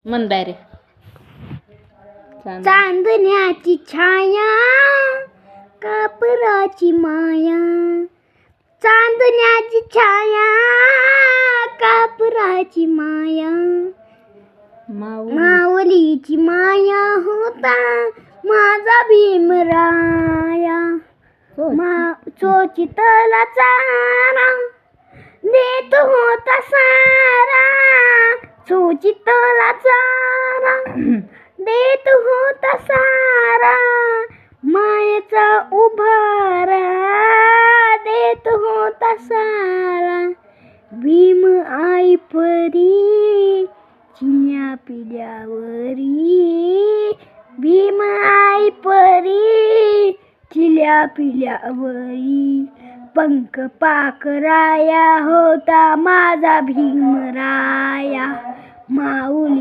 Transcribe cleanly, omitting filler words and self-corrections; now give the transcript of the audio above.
मन डायरे चांदण्याची छाया कापराची माया, चांदण्याची छाया कापराची माया, माऊलीची माया होता माझा भीमराया, चोचितला चारा देत होता सारा, चोचितला चारा देत होता सारा, मायेचा उभारा देत होता सारा, भीम आई परी चिन्या पिल्यावरी, भीम आई परी चिल्या पिल्यावरी, पंख पाखराया होता माझा भीमराया, माऊली